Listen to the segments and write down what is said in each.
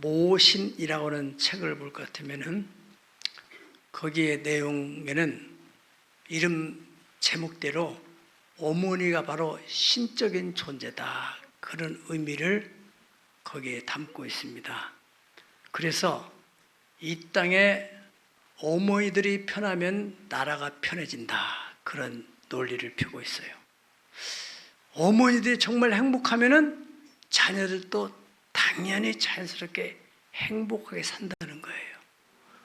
모신이라고 하는 책을 볼 것 같으면은 거기에 내용에는 이름 제목대로 어머니가 바로 신적인 존재다, 그런 의미를 거기에 담고 있습니다. 그래서 이 땅에 어머니들이 편하면 나라가 편해진다, 그런 논리를 펴고 있어요. 어머니들이 정말 행복하면은 자녀들도 당연히 자연스럽게 행복하게 산다는 거예요.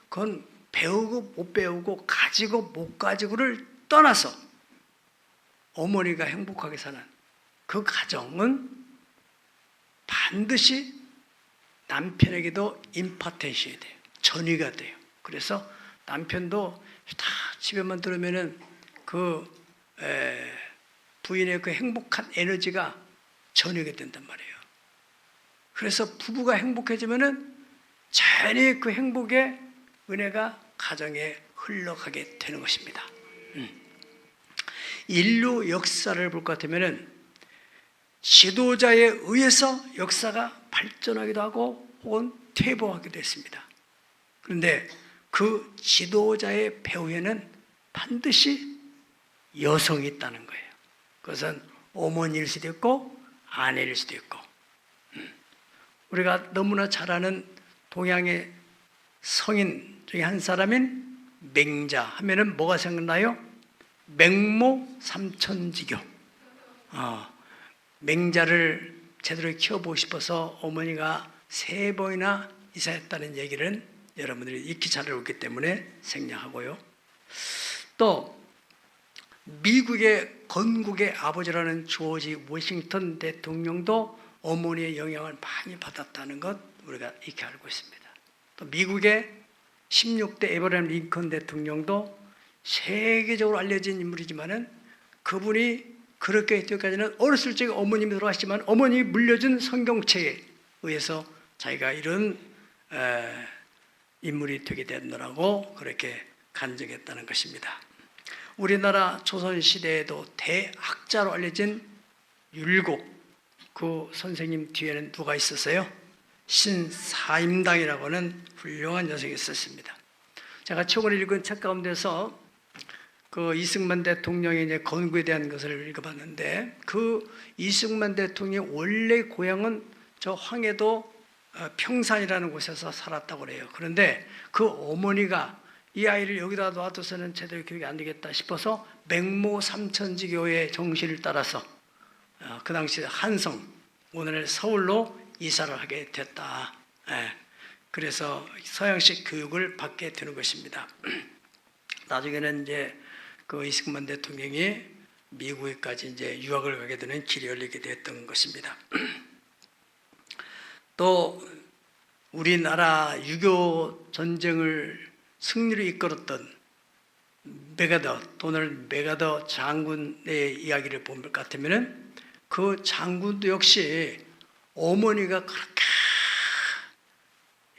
그건 배우고 못 배우고 가지고 못 가지고를 떠나서 어머니가 행복하게 사는 그 가정은 반드시 남편에게도 임파텐션이 돼요. 전이가 돼요. 그래서 남편도 다 집에만 들으면은 부인의 그 행복한 에너지가 전이가 된단 말이에요. 그래서 부부가 행복해지면은 자연히 그 행복의 은혜가 가정에 흘러가게 되는 것입니다. 인류 역사를 볼 것 같으면은 지도자에 의해서 역사가 발전하기도 하고 혹은 퇴보하기도 했습니다. 그런데 그 지도자의 배후에는 반드시 여성이 있다는 거예요. 그것은 어머니일 수도 있고 아내일 수도 있고, 우리가 너무나 잘 아는 동양의 성인 중에 한 사람인 맹자 하면은 뭐가 생각나요? 맹모 삼천지교. 맹자를 제대로 키워보고 싶어서 어머니가 3번이나 이사했다는 얘기를 여러분들이 익히 잘 알고 있기 때문에 생략하고요. 또 미국의 건국의 아버지라는 조지 워싱턴 대통령도 어머니의 영향을 많이 받았다는 것 우리가 익히 알고 있습니다. 또 미국의 16대 에브라임 링컨 대통령도 세계적으로 알려진 인물이지만은 그분이 그렇게 되기까지는 어렸을 적에 어머님이 돌아가셨지만 어머님이 물려준 성경책에 의해서 자기가 이런 인물이 되게 됐노라고 그렇게 간증했다는 것입니다. 우리나라 조선시대에도 대학자로 알려진 율곡, 그 선생님 뒤에는 누가 있었어요? 신사임당이라고 하는 훌륭한 여성이 있었습니다. 제가 최근에 읽은 책 가운데서 그 이승만 대통령의 이제 건국에 대한 것을 읽어봤는데, 그 이승만 대통령의 원래 고향은 저 황해도 평산이라는 곳에서 살았다고 그래요. 그런데 그 어머니가 이 아이를 여기다 놔둬서는 제대로 교육이 안 되겠다 싶어서 맹모 삼천지교의 정신을 따라서 그 당시 한성, 오늘의 서울로 이사를 하게 됐다. 그래서 서양식 교육을 받게 되는 것입니다. 나중에는 이제 그 이승만 대통령이 미국에까지 이제 유학을 가게 되는 길이 열리게 됐던 것입니다. 또 우리나라 유교 전쟁을 승리로 이끌었던 메가더, 오늘 메가더 장군의 이야기를 볼 것 같으면은 그 장군도 역시 어머니가 그렇게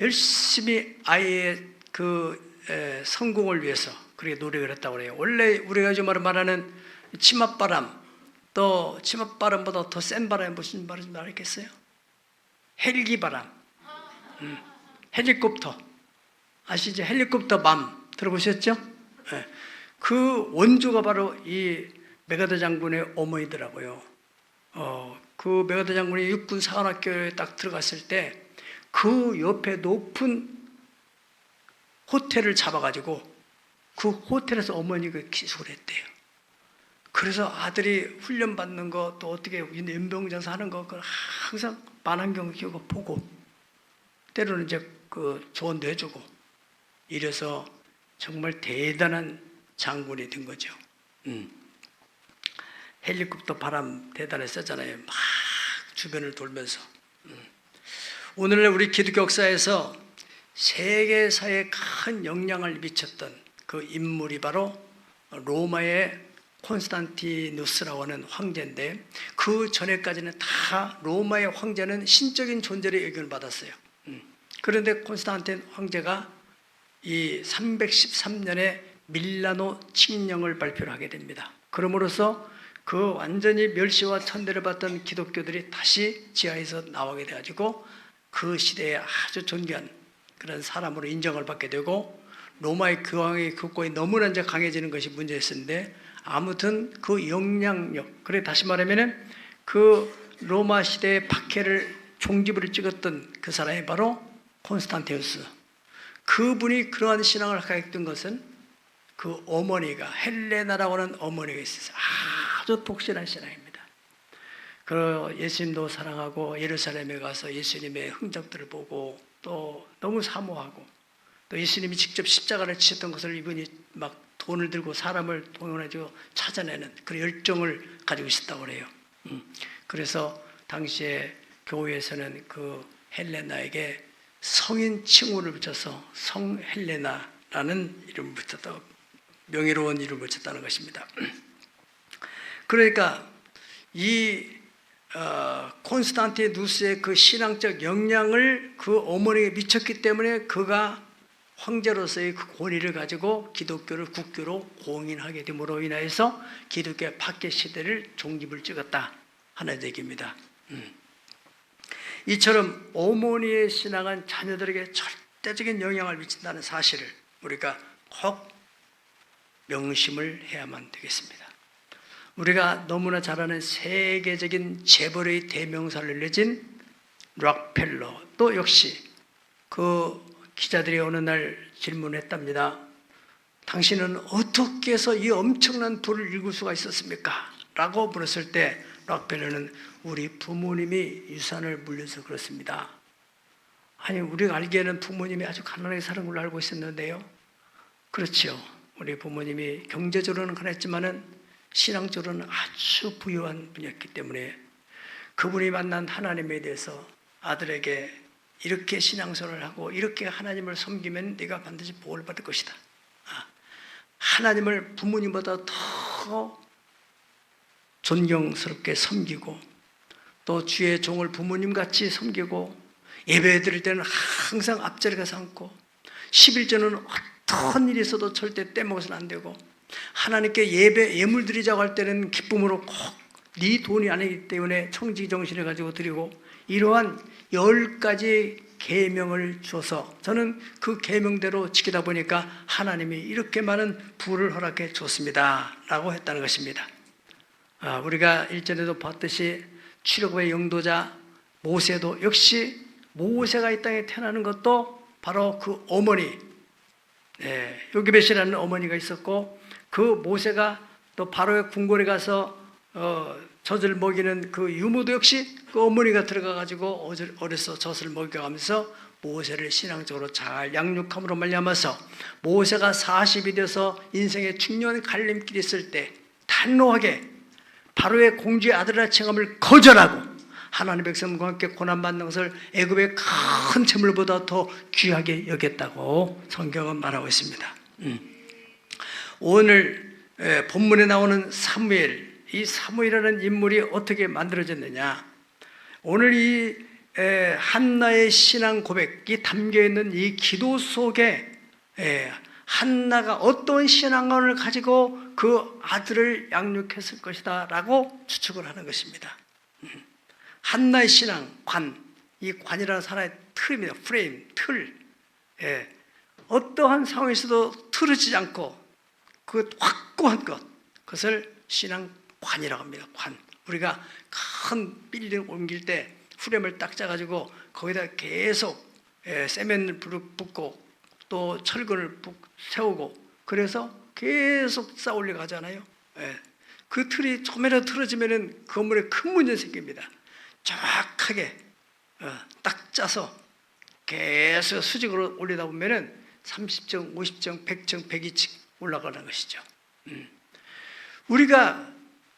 열심히 아이의 그 성공을 위해서 그렇게 노력을 했다고 해요. 원래 우리가 요즘 말하는 치맛바람, 또 치맛바람보다 더 센 바람이 무슨 바람인지 알겠어요? 헬기바람, 헬리콥터. 아시죠? 헬리콥터 맘 들어보셨죠? 그 원조가 바로 이 메가더 장군의 어머니더라고요. 그 메가더 장군이 육군 사관학교에 딱 들어갔을 때 그 옆에 높은 호텔을 잡아가지고 그 호텔에서 어머니가 기숙을 했대요. 그래서 아들이 훈련받는 거, 또 어떻게 연병장사 하는 거, 그걸 항상 만안경 끼고 보고, 때로는 이제 그 조언도 해주고, 이래서 정말 대단한 장군이 된 거죠. 헬리콥터 바람 대단했었잖아요. 막 주변을 돌면서. 오늘날 우리 기독교 역사에서 세계사에 큰 영향을 미쳤던 그 인물이 바로 로마의 콘스탄티누스라고 하는 황제인데, 그 전에까지는 다 로마의 황제는 신적인 존재로 여김을 받았어요. 그런데 콘스탄틴 황제가 이 313년에 밀라노 칙령을 발표를 하게 됩니다. 그러므로써 그 완전히 멸시와 천대를 받던 기독교들이 다시 지하에서 나오게 돼가지고 그 시대에 아주 존귀한 그런 사람으로 인정을 받게 되고 로마의 교황의 교권이 너무나 이제 강해지는 것이 문제였는데 아무튼 그 영향력, 그래 다시 말하면은 그 로마 시대의 박해를 종지부를 찍었던 그 사람이 바로 콘스탄티누스. 그분이 그러한 신앙을 가졌던 것은 그 어머니가 헬레나라고 하는 어머니가 있어서 아주 독실한 신앙입니다. 그 예수님도 사랑하고 예루살렘에 가서 예수님의 흔적들을 보고 또 너무 사모하고 또 예수님이 직접 십자가를 지셨던 것을 이분이 막 돈을 들고 사람을 동원해서 찾아내는 그런 열정을 가지고 있었다고 그래요. 그래서 당시에 교회에서는 그 헬레나에게 성인 칭호를 붙여서 성헬레나라는 이름을 붙였다, 명예로운 이름을 붙였다는 것입니다. 그러니까 이 콘스탄티누스의 그 신앙적 영향을 그 어머니에게 미쳤기 때문에 그가 황제로서의 그 권위를 가지고 기독교를 국교로 공인하게 됨으로 인하여서 기독교의 박해 시대를 종집을 찍었다 하는 얘기입니다. 이처럼 어머니의 신앙은 자녀들에게 절대적인 영향을 미친다는 사실을 우리가 꼭 명심을 해야만 되겠습니다. 우리가 너무나 잘 아는 세계적인 재벌의 대명사를 내진 록펠러, 또 역시 그 기자들이 어느 날 질문했답니다. 당신은 어떻게 해서 이 엄청난 돈을 읽을 수가 있었습니까? 라고 물었을 때 록펠러는 우리 부모님이 유산을 물려서 그렇습니다. 아니, 우리가 알기에는 부모님이 아주 가난하게 사는 걸로 알고 있었는데요. 그렇죠. 우리 부모님이 경제적으로는 가난했지만은 신앙적으로는 아주 부유한 분이었기 때문에 그분이 만난 하나님에 대해서 아들에게 이렇게 신앙생활을 하고 이렇게 하나님을 섬기면 네가 반드시 복을 받을 것이다. 하나님을 부모님보다 더 존경스럽게 섬기고 또 주의 종을 부모님같이 섬기고 예배 드릴 때는 항상 앞자리 가서 앉고 11조는 어떤 일이 있어도 절대 떼먹어서는 안 되고 하나님께 예물 드리자고 할 때는 기쁨으로 꼭 네 돈이 아니기 때문에 청지 정신을 가지고 드리고 이러한 10가지 계명을 줘서 저는 그 계명대로 지키다 보니까 하나님이 이렇게 많은 부를 허락해 줬습니다 라고 했다는 것입니다. 우리가 일전에도 봤듯이 출애굽의 영도자 모세도 역시 모세가 이 땅에 태어나는 것도 바로 그 어머니 요기벳이라는 어머니가 있었고 그 모세가 또 바로의 궁궐에 가서 젖을 먹이는 그 유모도 역시 그 어머니가 들어가가지고 어려서 젖을 먹여가면서 모세를 신앙적으로 잘 양육함으로 말미암아서 모세가 40이 돼서 인생의 중요한 갈림길이 있을 때 단호하게 바로의 공주의 아들이라 칭함을 거절하고 하나님의 백성과 함께 고난받는 것을 애굽의 큰 재물보다 더 귀하게 여겼다고 성경은 말하고 있습니다. 오늘 본문에 나오는 사무엘, 이 사무엘이라는 인물이 어떻게 만들어졌느냐? 오늘 이 한나의 신앙 고백이 담겨있는 이 기도 속에 한나가 어떤 신앙관을 가지고 그 아들을 양육했을 것이다 라고 추측을 하는 것입니다. 한나의 신앙, 이 관이라는 하나의 틀입니다. 프레임, 틀. 어떠한 상황에서도 틀어지지 않고 그 확고한 것, 그것을 신앙관이라고 합니다. 관. 우리가 큰 빌딩 옮길 때 프레임을 딱 짜가지고 거기다 계속 세면을 붓고 또 철근을 세우고 그래서 계속 쌓아 올려 가잖아요. 그 틀이 조금이라도 틀어지면 건물에 큰 문제 생깁니다. 정확하게 딱 짜서 계속 수직으로 올리다 보면은 30층, 50층, 100층, 102층 올라가는 것이죠. 우리가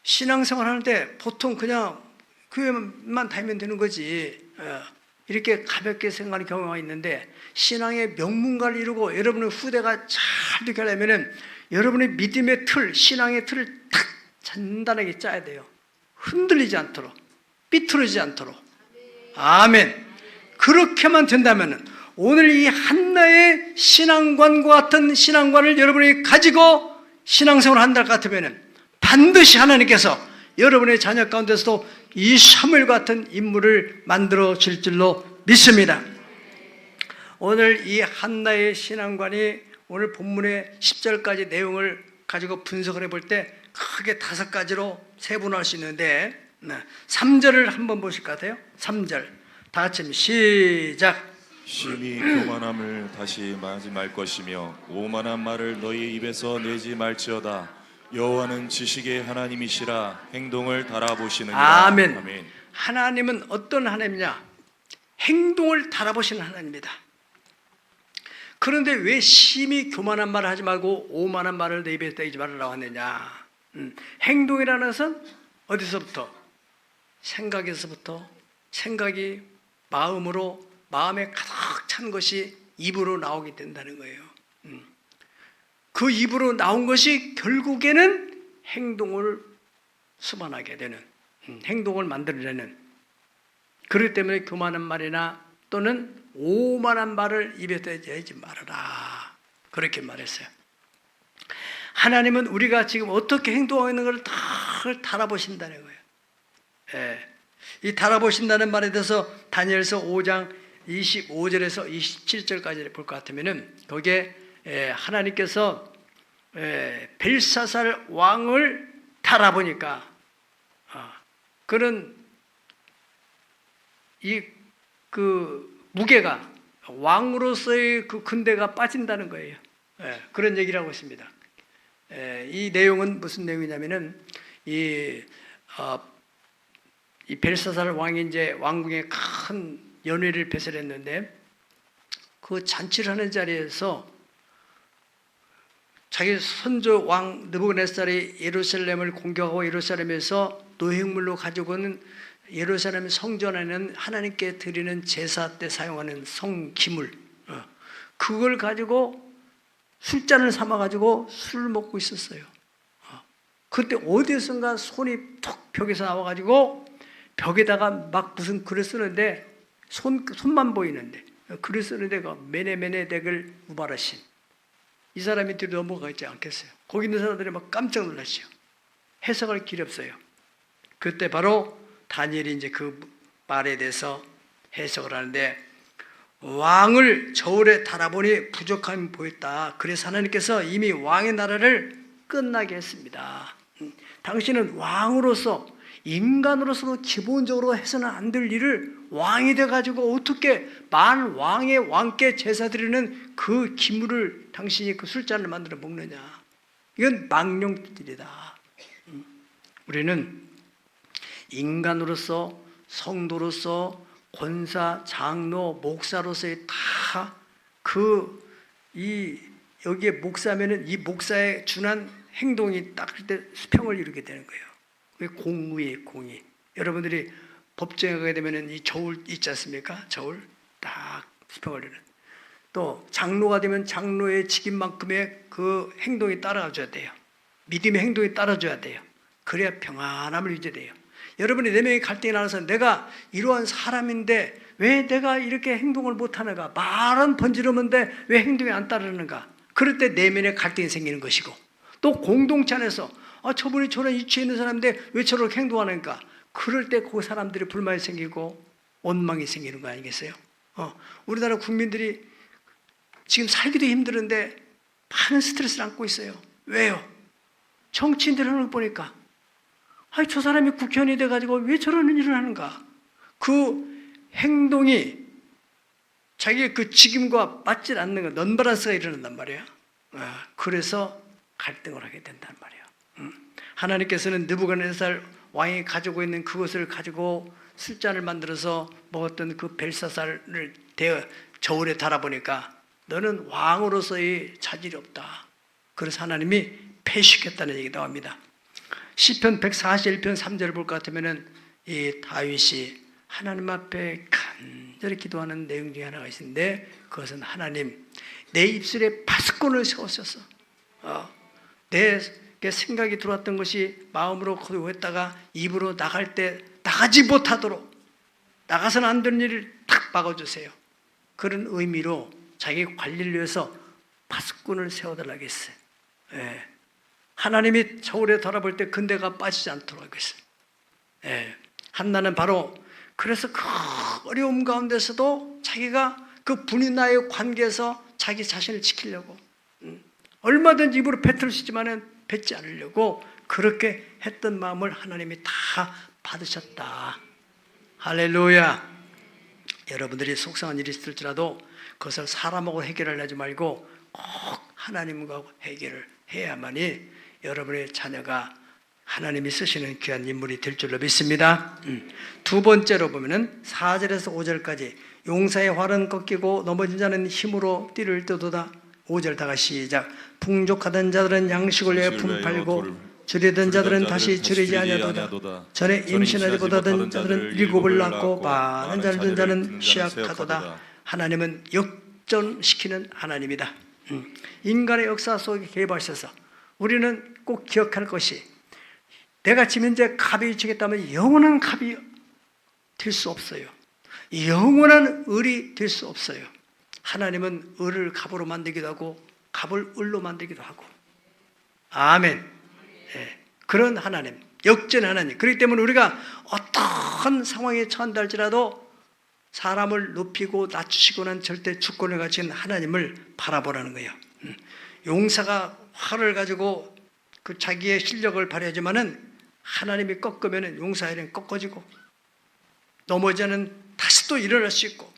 신앙생활 하는데 보통 그냥 교회만 다니면 되는 거지 이렇게 가볍게 생각하는 경우가 있는데 신앙의 명문가를 이루고 여러분의 후대가 잘 되게 하려면 여러분의 믿음의 틀, 신앙의 틀을 탁 단단하게 짜야 돼요. 흔들리지 않도록, 삐뚤어지지 않도록. 아멘. 그렇게만 된다면 오늘 이 한나의 신앙관과 같은 신앙관을 여러분이 가지고 신앙생활을 한다 같으면 반드시 하나님께서 여러분의 자녀 가운데서도 이 사무엘 같은 인물을 만들어 줄 줄로 믿습니다. 오늘 이 한나의 신앙관이 오늘 본문의 10절까지 내용을 가지고 분석을 해볼 때 크게 5가지로 세분할 수 있는데 3절을 한번 보실 것 같아요. 3절 다 같이 시작. 심히 교만함을 다시 하지 말 것이며 오만한 말을 너희 입에서 내지 말지어다. 여호와는 지식의 하나님이시라 행동을 달아보시느니라. 아멘. 아멘. 하나님은 어떤 하나님이냐? 행동을 달아보시는 하나님입니다. 그런데 왜 심히 교만한 말을 하지 말고 오만한 말을 내 입에 떼지 말으라고 하느냐? 행동이라는 것은 어디서부터? 생각에서부터. 생각이 마음에 가득 찬 것이 입으로 나오게 된다는 거예요. 그 입으로 나온 것이 결국에는 행동을 수반하게 되는, 행동을 만들어내는. 그렇기 때문에 교만한 말이나 또는 오만한 말을 입에 대지 말아라, 그렇게 말했어요. 하나님은 우리가 지금 어떻게 행동하고 있는 것을 다 달아보신다는 거예요. 예. 이 달아보신다는 말에 대해서 다니엘서 5장 25절에서 27절까지 볼 것 같으면은 거기에 하나님께서 벨사살 왕을 달아보니까 그런 그 무게가 왕으로서의 그 근대가 빠진다는 거예요. 그런 얘기를 하고 있습니다. 이 내용은 무슨 내용이냐면은 이 벨사살 왕이 이제 왕궁에 큰 연회를 배설했는데 그 잔치를 하는 자리에서 자기 선조 왕 느부갓네살이 예루살렘을 공격하고 예루살렘에서 노획물로 가지고 오는 예루살렘 성전 안에는 하나님께 드리는 제사 때 사용하는 성기물, 그걸 가지고 술잔을 삼아 가지고 술을 먹고 있었어요. 그때 어디선가 손이 툭 벽에서 나와 가지고 벽에다가 막 무슨 글을 쓰는데 손만 보이는데 글을 쓰는데 그 메네메네 덱을 우바라신, 이 사람이 뒤로 넘어가 있지 않겠어요? 거기 있는 사람들이 막 깜짝 놀랐어요. 해석할 길이 없어요. 그때 바로 다니엘이 이제 그 말에 대해서 해석을 하는데, 왕을 저울에 달아보니 부족함이 보였다. 그래서 하나님께서 이미 왕의 나라를 끝나게 했습니다. 당신은 왕으로서, 인간으로서 기본적으로 해서는 안 될 일을 왕이 돼가지고 어떻게 만 왕의 왕께 제사 드리는 그 기물을 당신이 그 술잔을 만들어 먹느냐. 이건 망령질이다. 우리는 인간으로서, 성도로서, 권사, 장로, 목사로서의 다 여기에 목사면은 이 목사에 준한 행동이 딱 그때 수평을 이루게 되는 거예요. 공의의 공의. 여러분들이 법정에 가게 되면은 이 저울 있지 않습니까? 저울 딱 수평을 이루는. 또 장로가 되면 장로의 직임만큼의 그 행동이 따라줘야 돼요. 믿음의 행동이 따라줘야 돼요. 그래야 평안함을 유지돼요. 여러분이 4명이 갈등이 나서 내가 이러한 사람인데 왜 내가 이렇게 행동을 못하는가? 말은 번지르는데 왜 행동이 안 따르는가? 그럴 때 내면에 갈등이 생기는 것이고, 또 공동체 안에서 저분이 저런 이치에 있는 사람인데 왜 저렇게 행동하는가? 그럴 때 그 사람들이 불만이 생기고 원망이 생기는 거 아니겠어요? 우리나라 국민들이 지금 살기도 힘들은데 많은 스트레스를 안고 있어요. 왜요? 정치인들 하는 거 보니까 저 사람이 국회의원이 돼가지고 왜 저런 일을 하는가? 그 행동이 자기의 그 직임과 맞지 않는 거, 넌바란스가 일어난단 말이에요. 그래서 갈등을 하게 된단 말이에요. 하나님께서는 느부갓네살 왕이 가지고 있는 그것을 가지고 술잔을 만들어서 먹었던 그 벨사살을 저울에 달아보니까 너는 왕으로서의 자질이 없다. 그래서 하나님이 폐식했다는 얘기가 나옵니다. 시편 141편 3절을 볼 것 같으면은 이 다윗이 하나님 앞에 간절히 기도하는 내용 중에 하나가 있는데, 그것은 하나님, 내 입술에 파수꾼을 세웠었어. 내 생각이 들어왔던 것이 마음으로 거두었다가 입으로 나갈 때 나가지 못하도록, 나가서는 안 되는 일을 탁 막아주세요. 그런 의미로 자기 관리를 위해서 파수꾼을 세워달라고 했어요. 하나님이 저울에 달아볼 때 근대가 빠지지 않도록 했어요. 한나는 바로 그래서 그 어려움 가운데서도 자기가 그 분이나의 관계에서 자기 자신을 지키려고 얼마든지 입으로 뱉을 수 있지만은 뱉지 않으려고 그렇게 했던 마음을 하나님이 다 받으셨다. 할렐루야. 여러분들이 속상한 일이 있을지라도 그것을 사람하고 해결을 하지 말고 꼭 하나님과 해결을 해야만이 여러분의 자녀가 하나님이 쓰시는 귀한 인물이 될 줄로 믿습니다. 두 번째로 보면은 4절에서 5절까지 용사의 활은 꺾이고 넘어진 자는 힘으로 띠를 뜯도다. 5절 다가 시작. 풍족하던 자들은 양식을 위해 품팔고 줄이던 자들은 다시 줄이지 아니하도다. 전에 임신하지 못하던 자들은 일곱을 낳고 많은 자를 둔 자는 취약하도다. 하나님은 역전시키는 하나님이다. 인간의 역사 속에 개발해서 우리는 꼭 기억할 것이 내가 지금 현재 갑이 지겠다면 영원한 갑이 될 수 없어요. 영원한 을이 될 수 없어요. 하나님은 을을 갑으로 만들기도 하고 갑을 을로 만들기도 하고. 아멘. 예, 그런 하나님, 역전 하나님. 그렇기 때문에 우리가 어떤 상황에 처한다 할지라도 사람을 높이고 낮추시고는 절대 주권을 가진 하나님을 바라보라는 거예요. 용사가 활을 가지고 그 자기의 실력을 발휘하지만은 하나님이 꺾으면 용사의 일은 꺾어지고 넘어지는 다시 또 일어날 수 있고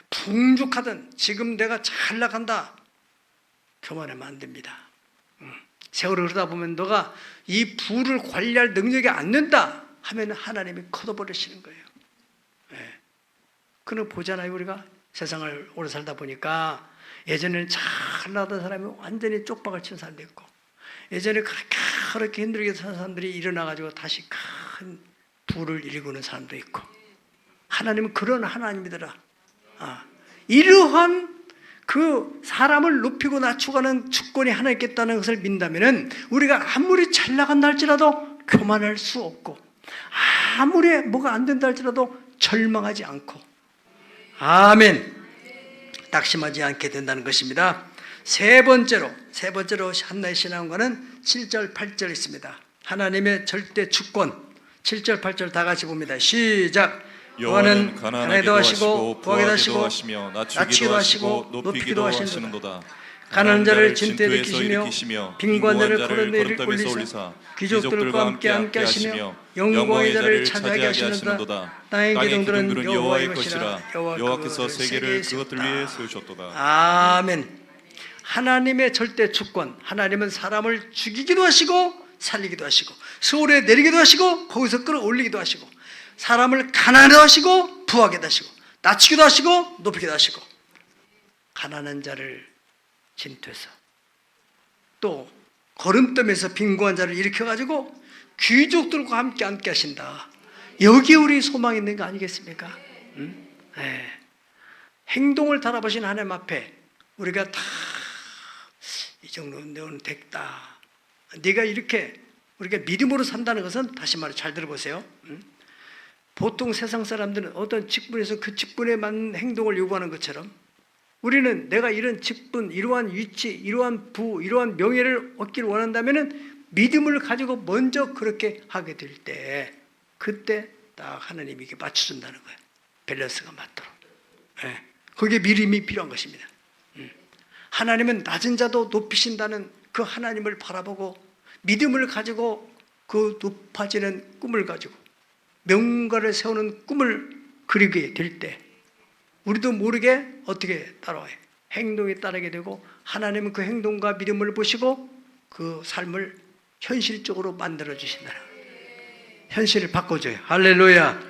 풍족하든 지금 내가 잘 나간다 교만하면 안 됩니다. 세월을 흐르다 보면 너가 이 부를 관리할 능력이 안 된다 하면 하나님이 걷어버리시는 거예요. 네. 그는 보잖아요. 우리가 세상을 오래 살다 보니까 예전에는 잘 나가던 사람이 완전히 쪽박을 친 사람도 있고 예전에 그렇게 힘들게 산 사람들이 일어나가지고 다시 큰 부를 이루는 사람도 있고 하나님은 그런 하나님이더라. 이러한 그 사람을 높이고 낮추고하는 주권이 하나 있겠다는 것을 믿는다면 우리가 아무리 잘 나간다 할지라도 교만할 수 없고 아무리 뭐가 안 된다 할지라도 절망하지 않고 아멘 낙심하지 않게 된다는 것입니다. 세 번째로 한나의 신앙과는 7절 8절 있습니다. 하나님의 절대 주권 7절 8절 다 같이 봅니다. 시작. 여호와는 가난하게도 하시고 부하게도 하시며 낮추기도 하시고 높이기도 하시는도다. 가난한 자를 진토에 일으키시며 빈곤한 자를 거름에 올리사 귀족들과 함께 하시며 영광의 자를 차지하게 하시는도다. 땅의 기둥들은 여호와의 것이라 여호와께서 세계를 그것들 위해 세우셨도다. 아멘. 하나님의 절대 주권, 하나님은 사람을 죽이기도 하시고 살리기도 하시고 수월에 내리기도 하시고 거기서 끌어올리기도 하시고 사람을 가난하게도 하시고 부하게도 하시고 낮추기도 하시고 높이기도 하시고 가난한 자를 진토에서 또 거름더미에서 빈곤한 자를 일으켜가지고 귀족들과 함께 하신다. 여기 우리 소망이 있는 거 아니겠습니까? 네. 행동을 달아보신 하나님 앞에 우리가 다 이 정도는 너는 됐다. 네가 이렇게 우리가 믿음으로 산다는 것은 다시 말해 잘 들어보세요. 보통 세상 사람들은 어떤 직분에서 그 직분에 맞는 행동을 요구하는 것처럼 우리는 내가 이런 직분, 이러한 위치, 이러한 부, 이러한 명예를 얻기를 원한다면 믿음을 가지고 먼저 그렇게 하게 될 때 그때 딱 하나님이 이렇게 맞춰준다는 거예요. 밸런스가 맞도록. 네. 그게 믿음이 필요한 것입니다. 하나님은 낮은 자도 높이신다는 그 하나님을 바라보고 믿음을 가지고 그 높아지는 꿈을 가지고 명가를 세우는 꿈을 그리게 될 때 우리도 모르게 어떻게 따라와요? 행동에 따르게 되고 하나님은 그 행동과 믿음을 보시고 그 삶을 현실적으로 만들어 주신다. 현실을 바꿔줘요. 할렐루야.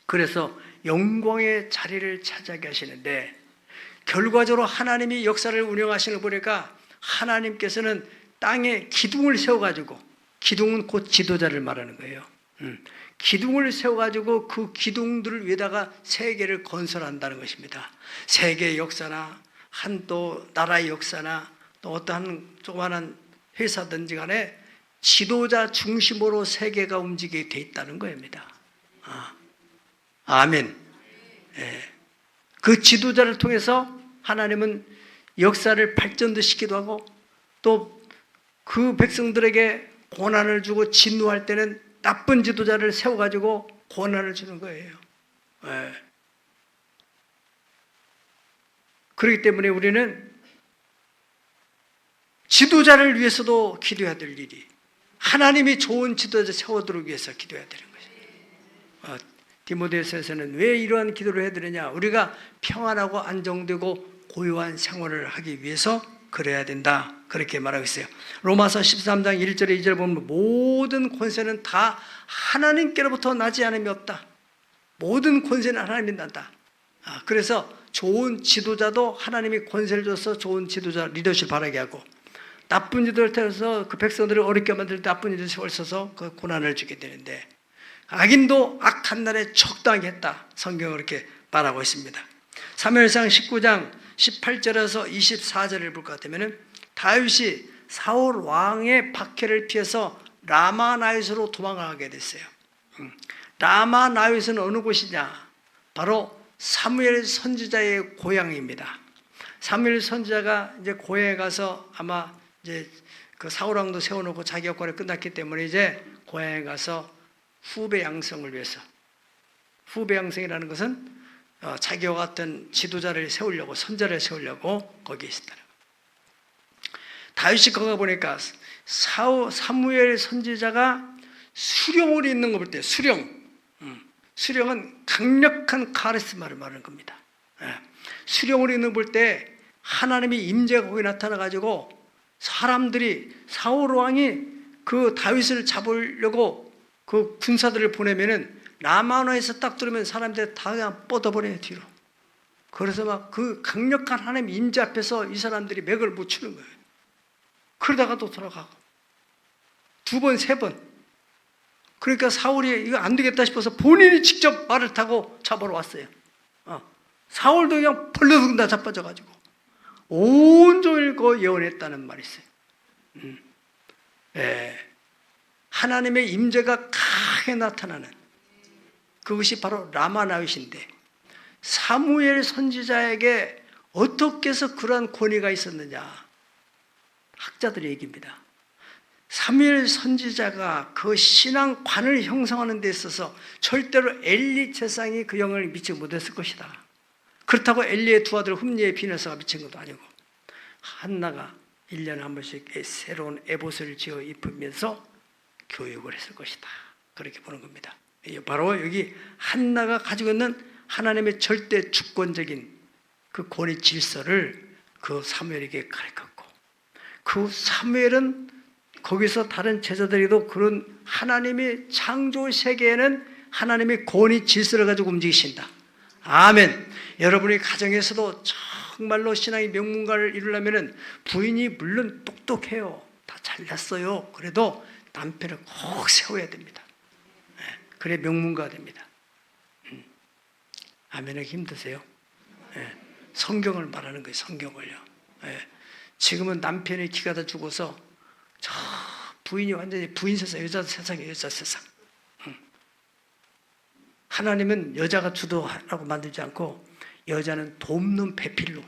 그래서 영광의 자리를 차지하게 하시는데 결과적으로 하나님이 역사를 운영하시는 거 보니까 하나님께서는 땅에 기둥을 세워가지고 기둥은 곧 지도자를 말하는 거예요. 기둥을 세워가지고 그 기둥들을 위에다가 세계를 건설한다는 것입니다. 세계의 역사나 한 또 나라의 역사나 또 어떠한 조그마한 회사든지 간에 지도자 중심으로 세계가 움직이게 돼 있다는 겁니다. 아멘. 예. 그 지도자를 통해서 하나님은 역사를 발전도 시키기도 하고 또 그 백성들에게 고난을 주고 진노할 때는 나쁜 지도자를 세워가지고 고난을 주는 거예요. 예. 그렇기 때문에 우리는 지도자를 위해서도 기도해야 될 일이, 하나님이 좋은 지도자 세워두기 위해서 기도해야 되는 것입니다. 디모데후서에서는 왜 이러한 기도를 해야 되느냐? 우리가 평안하고 안정되고 고요한 생활을 하기 위해서 그래야 된다, 그렇게 말하고 있어요. 로마서 13장 1절에 2절 보면 모든 권세는 다 하나님께로부터 나지 않음이 없다. 모든 권세는 하나님이 난다. 그래서 좋은 지도자도 하나님이 권세를 줘서 좋은 지도자 리더십 바라게 하고, 나쁜 지도를 통해서 그 백성들을 어렵게 만들 때 나쁜 일을 써서 그 고난을 주게 되는데, 악인도 악한 날에 적당히 했다, 성경은 그렇게 말하고 있습니다. 사무엘상 19장 18절에서 24절을 볼 것 같으면 다윗이 사울 왕의 박해를 피해서 라마나윗으로 도망가게 됐어요. 라마나윗은 어느 곳이냐? 바로 사무엘 선지자의 고향입니다. 사무엘 선지자가 이제 고향에 가서 아마 이제 그 사울 왕도 세워놓고 자기 역할이 끝났기 때문에 이제 고향에 가서 후배 양성을 위해서, 후배 양성이라는 것은 자기와 같은 지도자를 세우려고, 선자를 세우려고 거기에 있었다. 다윗이 거기 보니까 사무엘 선지자가 수령으로 있는 거 볼 때, 수령은 강력한 카리스마를 말하는 겁니다. 수령으로 있는 거 볼 때 하나님의 임재가 거기 나타나가지고 사람들이, 사울 왕이 그 다윗을 잡으려고 그 군사들을 보내면은 라마나에서 딱 들으면 사람들이 다 그냥 뻗어버려요, 뒤로. 그래서 막 그 강력한 하나님 임재 앞에서 이 사람들이 맥을 못 추는 거예요. 그러다가 또 돌아가고 두 번, 세 번. 그러니까 사울이 이거 안 되겠다 싶어서 본인이 직접 말을 타고 잡으러 왔어요. 사울도 그냥 벌러덩 다 자빠져가지고 온종일 그 예언했다는 말이 있어요. 하나님의 임재가 강하게 나타나는 그것이 바로 라마나윗인데, 사무엘 선지자에게 어떻게 해서 그러한 권위가 있었느냐? 학자들의 얘기입니다. 사무엘 선지자가 그 신앙관을 형성하는 데 있어서 절대로 엘리 재상이 그 영향을 미치지 못했을 것이다. 그렇다고 엘리의 두 아들 흠니의 비너스가 미친 것도 아니고, 한나가 1년에 한 번씩 새로운 에봇을 지어 입으면서 교육을 했을 것이다, 그렇게 보는 겁니다. 바로 여기 한나가 가지고 있는 하나님의 절대 주권적인 그 권위 질서를 그 사무엘에게 가르쳤고, 그 사무엘은 거기서 다른 제자들에게도 그런 하나님의 창조 세계에는 하나님의 권위 질서를 가지고 움직이신다. 아멘. 여러분의 가정에서도 정말로 신앙의 명문가를 이루려면 부인이 물론 똑똑해요, 다 잘났어요. 그래도 남편을 꼭 세워야 됩니다. 그래 명문가가 됩니다. 아멘하기 힘드세요? 성경을 말하는 거예요, 성경을요. 지금은 남편이 기가 다 죽어서 저 부인이 완전히 부인 세상, 여자 세상이에요, 여자 세상. 하나님은 여자가 주도하라고 만들지 않고 여자는 돕는 배필로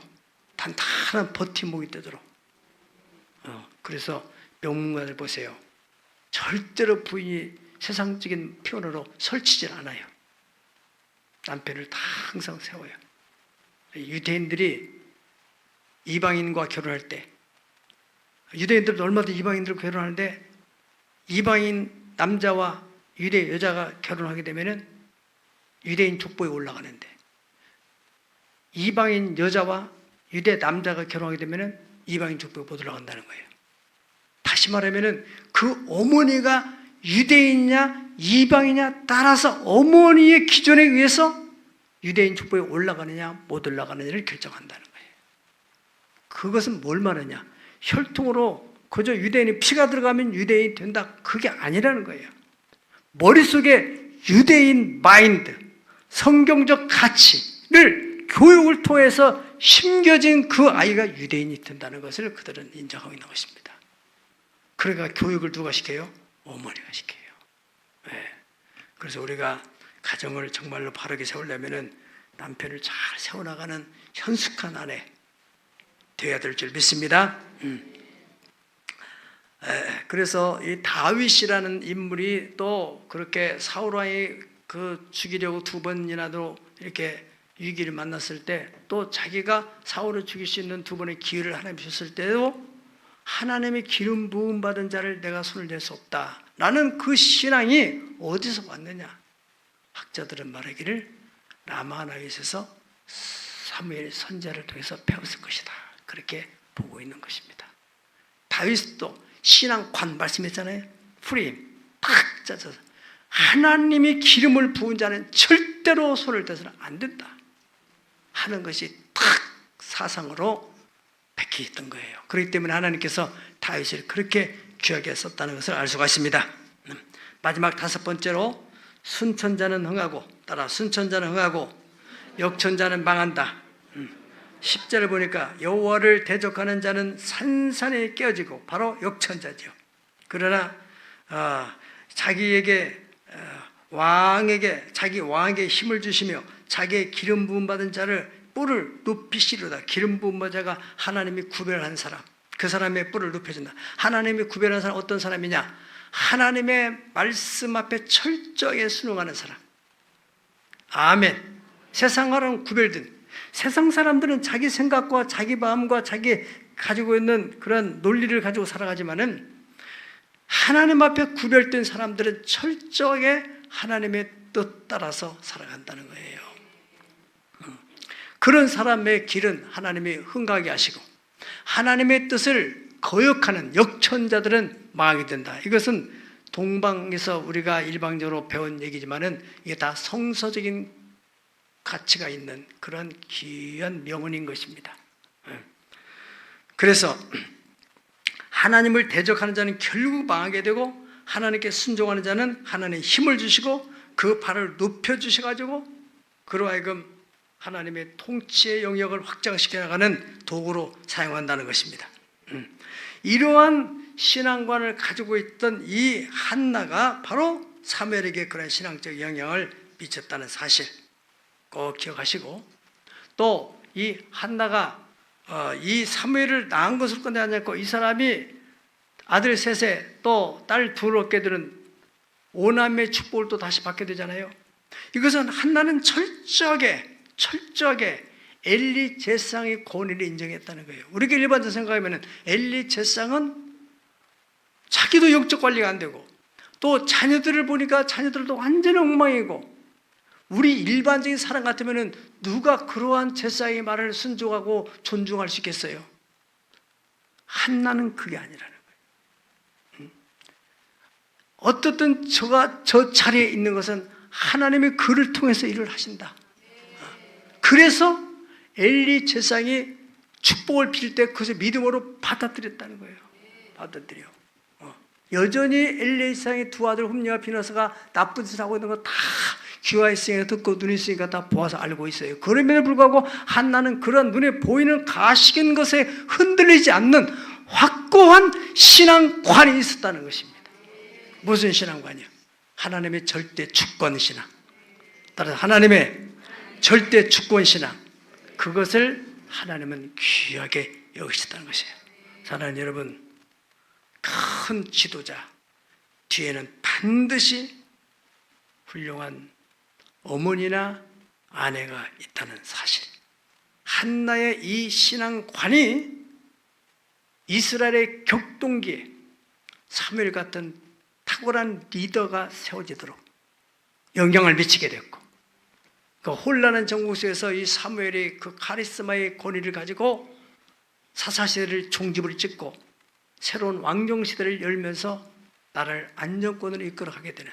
단단한 버팀목이 되도록. 그래서 명문가들 보세요. 절대로 부인이 세상적인 표현으로 설치질 않아요. 남편을 다 항상 세워요. 유대인들이 이방인과 결혼할 때, 유대인들도 얼마든지 이방인들과 결혼하는데, 이방인 남자와 유대 여자가 결혼하게 되면은 유대인 족보에 올라가는데, 이방인 여자와 유대 남자가 결혼하게 되면은 이방인 족보에 못 올라간다는 거예요. 다시 말하면은 그 어머니가 유대인이냐 이방이냐 따라서 어머니의 기준에 의해서 유대인 족보에 올라가느냐 못 올라가느냐를 결정한다는 거예요. 그것은 뭘 말하냐? 혈통으로 그저 유대인이 피가 들어가면 유대인이 된다, 그게 아니라는 거예요. 머릿속에 유대인 마인드, 성경적 가치를 교육을 통해서 심겨진 그 아이가 유대인이 된다는 것을 그들은 인정하고 있는 것입니다. 그러니까 교육을 누가 시켜요? 어머니가 시켜요. 그래서 우리가 가정을 정말로 바르게 세우려면 남편을 잘 세워나가는 현숙한 아내 되어야 될 줄 믿습니다. 그래서 이 다윗이라는 인물이 또 그렇게 사울 왕이 그 죽이려고 두 번이나도 이렇게 위기를 만났을 때 또 자기가 사울을 죽일 수 있는 두 번의 기회를 하나님 주셨을 때도 하나님의 기름 부음 받은 자를 내가 손을 댈 수 없다 라는 그 신앙이 어디서 왔느냐? 학자들은 말하기를 라마나윗에서 사무엘 선지자를 통해서 배웠을 것이다 그렇게 보고 있는 것입니다. 다윗도 신앙관 말씀했잖아요. 프레임 탁 짜져서 하나님이 기름을 부은 자는 절대로 손을 대서는 안 된다 하는 것이 탁 사상으로 박혀있던 거예요. 그렇기 때문에 하나님께서 다윗을 그렇게 귀하게 썼다는 것을 알 수가 있습니다. 마지막 다섯 번째로 순천자는 흥하고 따라 순천자는 흥하고 역천자는 망한다. 10절을 보니까 여호와를 대적하는 자는 산산이 깨어지고 바로 역천자죠. 그러나 자기에게 자기 왕에게 힘을 주시며 자기의 기름 부음 받은 자를 뿔을 높이시리로다. 기름 부음 받은 자가 하나님이 구별한 사람, 그 사람의 뿔을 높여준다. 하나님이 구별한 사람 어떤 사람이냐? 하나님의 말씀 앞에 철저하게 순응하는 사람. 아멘. 세상과는 구별된, 세상 사람들은 자기 생각과 자기 마음과 자기 가지고 있는 그런 논리를 가지고 살아가지만은 하나님 앞에 구별된 사람들은 철저하게 하나님의 뜻 따라서 살아간다는 거예요. 그런 사람의 길은 하나님이 흥하게 하시고 하나님의 뜻을 거역하는 역천자들은 망하게 된다. 이것은 동방에서 우리가 일방적으로 배운 얘기지만은 이게 다 성서적인 가치가 있는 그런 귀한 명언인 것입니다. 그래서 하나님을 대적하는 자는 결국 망하게 되고 하나님께 순종하는 자는 하나님의 힘을 주시고 그 발을 높여주셔가지고 그로 하여금 하나님의 통치의 영역을 확장시켜 나가는 도구로 사용한다는 것입니다. 이러한 신앙관을 가지고 있던 이 한나가 바로 사무엘에게 그런 신앙적 영향을 미쳤다는 사실 꼭 기억하시고, 또 이 한나가 이 사무엘을 낳은 것을 끝내지 않고 이 사람이 아들 셋에 또 딸 둘 얻게 되는 오남의 축복을 또 다시 받게 되잖아요. 이것은 한나는 철저하게 엘리 제사장의 권위를 인정했다는 거예요. 우리가 일반적으로 생각하면 엘리 제사장은 자기도 영적 관리가 안 되고 또 자녀들을 보니까 자녀들도 완전히 엉망이고, 우리 일반적인 사람 같으면 누가 그러한 제사장의 말을 순종하고 존중할 수 있겠어요? 한나는 그게 아니라는 거예요. 어떻든 저가 저 자리에 있는 것은 하나님이 그를 통해서 일을 하신다. 그래서 엘리 제사장이 축복을 빌 때 그것을 믿음으로 받아들였다는 거예요. 받아들여. 여전히 엘리 제사장의 두 아들 홈리와 비너스가 나쁜 짓을 하고 있는 거 다 귀가 있으니까 듣고 눈이 있으니까 다 보아서 알고 있어요. 그럼에도 불구하고 한나는 그런 눈에 보이는 가식인 것에 흔들리지 않는 확고한 신앙관이 있었다는 것입니다. 무슨 신앙관이요? 하나님의 절대 주권 신앙. 따라서 하나님의 절대 주권 신앙, 그것을 하나님은 귀하게 여기셨다는 것이에요. 사랑하는 여러분, 큰 지도자 뒤에는 반드시 훌륭한 어머니나 아내가 있다는 사실. 한나의 이 신앙관이 이스라엘의 격동기에 사무엘 같은 탁월한 리더가 세워지도록 영향을 미치게 됐고, 그 혼란한 정국 속에서 이 사무엘이 그 카리스마의 권위를 가지고 사사시대를 종집을 찍고 새로운 왕정시대를 열면서 나라를 안정권으로 이끌어가게 되는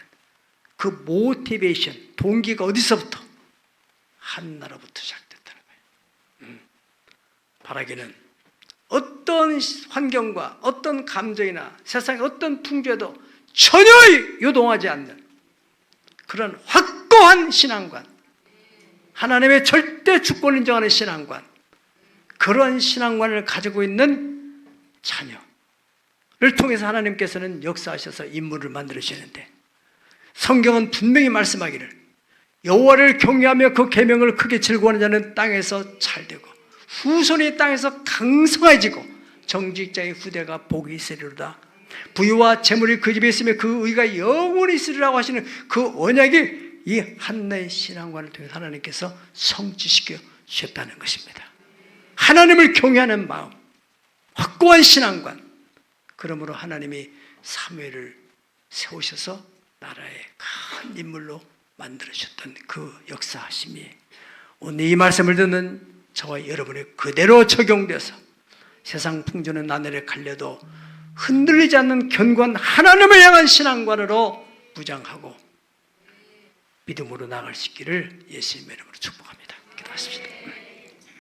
그 모티베이션, 동기가 어디서부터? 한나라부터 시작됐다는 거예요. 바라기는 어떤 환경과 어떤 감정이나 세상의 어떤 풍조에도 전혀 요동하지 않는 그런 확고한 신앙관, 하나님의 절대 주권을 인정하는 신앙관, 그런 신앙관을 가지고 있는 자녀를 통해서 하나님께서는 역사하셔서 인물을 만들어주시는데, 성경은 분명히 말씀하기를 여호와를 경외하며 그 계명을 크게 즐거워하는 자는 땅에서 잘되고 후손이 땅에서 강성해지고 정직자의 후대가 복이 있으리로다. 부유와 재물이 그 집에 있으며 그 의가 영원히 있으리라고 하시는 그 언약이 이 한나의 신앙관을 통해 하나님께서 성취시켜 주셨다는 것입니다. 하나님을 경외하는 마음, 확고한 신앙관. 그러므로 하나님이 사무엘을 세우셔서 나라의 큰 인물로 만들어주셨던 그 역사하심이 오늘 이 말씀을 듣는 저와 여러분이 그대로 적용돼서 세상 풍조는 나날에 갈려도 흔들리지 않는 견고한 하나님을 향한 신앙관으로 무장하고 믿음으로 나아갈 수 있기를 예수님의 이름으로 축복합니다. 기도하십시다.